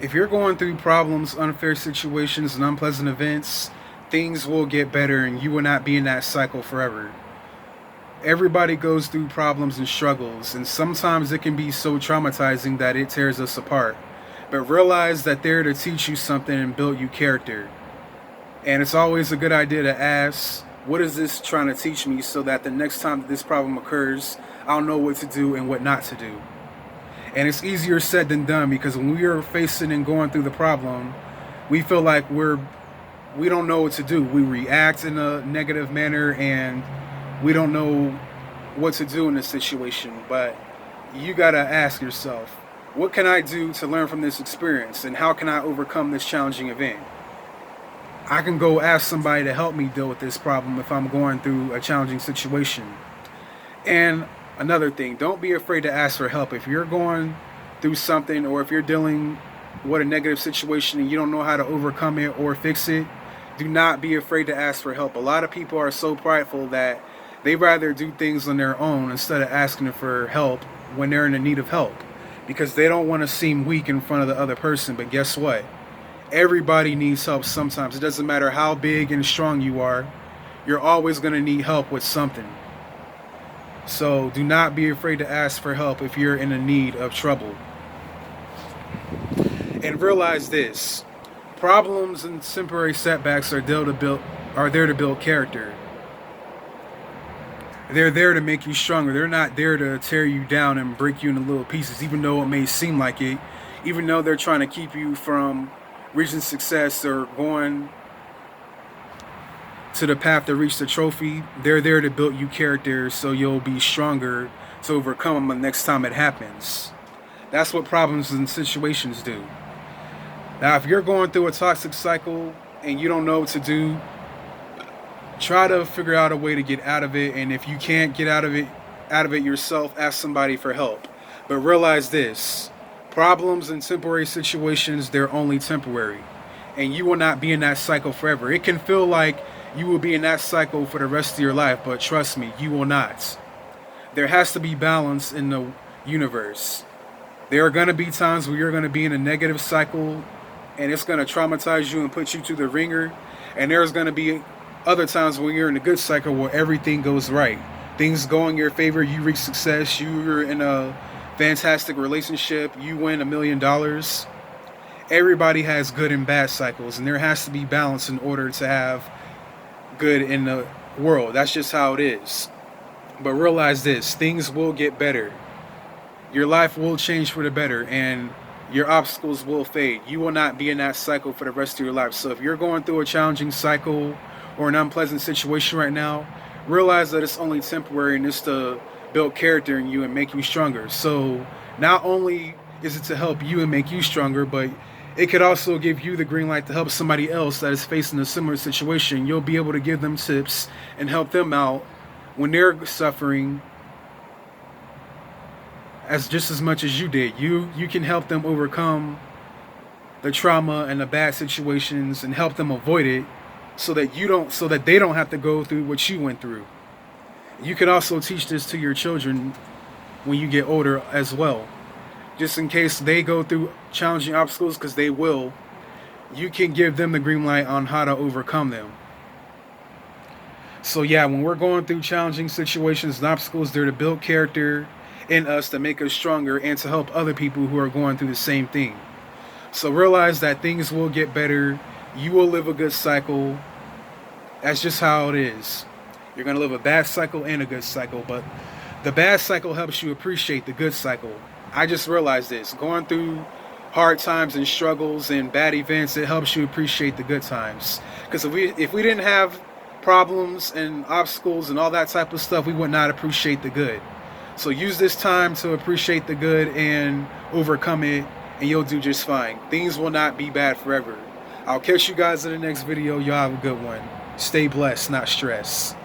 If you're going through problems, unfair situations, and unpleasant events, things will get better and you will not be in that cycle forever. Everybody goes through problems and struggles, and sometimes it can be so traumatizing that it tears us apart. But realize that they're to teach you something and build you character. And it's always a good idea to ask, what is this trying to teach me so that the next time that this problem occurs, I'll know what to do and what not to do. And it's easier said than done because when we are facing and going through the problem, we feel like we don't know what to do. We react in a negative manner and we don't know what to do in this situation. But you gotta ask yourself, what can I do to learn from this experience and how can I overcome this challenging event? I can go ask somebody to help me deal with this problem if I'm going through a challenging situation. And another thing, don't be afraid to ask for help. If you're going through something or if you're dealing with a negative situation and you don't know how to overcome it or fix it, do not be afraid to ask for help. A lot of people are so prideful that they rather do things on their own instead of asking for help when they're in the need of help because they don't want to seem weak in front of the other person. But guess what? Everybody needs help sometimes. It doesn't matter how big and strong you are. You're always going to need help with something. So do not be afraid to ask for help if you're in a need of trouble. And realize this. Problems and temporary setbacks are there to build character. They're there to make you stronger. They're not there to tear you down and break you into little pieces, even though it may seem like it. Even though they're trying to keep you from reaching success or going to the path to reach the trophy, they're there to build you character so you'll be stronger to overcome them the next time it happens. That's what problems and situations do. Now, if you're going through a toxic cycle and you don't know what to do, try to figure out a way to get out of it. And if you can't get out of it yourself, ask somebody for help. But realize this, problems and temporary situations, they're only temporary. And you will not be in that cycle forever. It can feel like you will be in that cycle for the rest of your life, but trust me, you will not. There has to be balance in the universe. There are going to be times where you're going to be in a negative cycle and it's going to traumatize you and put you to the ringer. And there's going to be other times when you're in a good cycle where everything goes right. Things go in your favor, you reach success, you're in a fantastic relationship, you win $1 million. Everybody has good and bad cycles, and there has to be balance in order to have good in the world. That's just how it is. But realize this, things will get better. Your life will change for the better, and your obstacles will fade. You will not be in that cycle for the rest of your life. So if you're going through a challenging cycle or an unpleasant situation right now, realize that it's only temporary and it's to build character in you and make you stronger. So not only is it to help you and make you stronger, but it could also give you the green light to help somebody else that is facing a similar situation. You'll be able to give them tips and help them out when they're suffering as just as much as you did. You can help them overcome the trauma and the bad situations and help them avoid it so that they don't have to go through what you went through. You can also teach this to your children when you get older as well. Just in case they go through challenging obstacles, because they will, you can give them the green light on how to overcome them. So yeah, when we're going through challenging situations and obstacles, they're to build character in us to make us stronger and to help other people who are going through the same thing. So realize that things will get better. You will live a good cycle. That's just how it is. You're going to live a bad cycle and a good cycle, but the bad cycle helps you appreciate the good cycle. I just realized this. Going through hard times and struggles and bad events, it helps you appreciate the good times. Because if we didn't have problems and obstacles and all that type of stuff, we would not appreciate the good. So use this time to appreciate the good and overcome it, and you'll do just fine. Things will not be bad forever. I'll catch you guys in the next video. Y'all have a good one. Stay blessed, not stressed.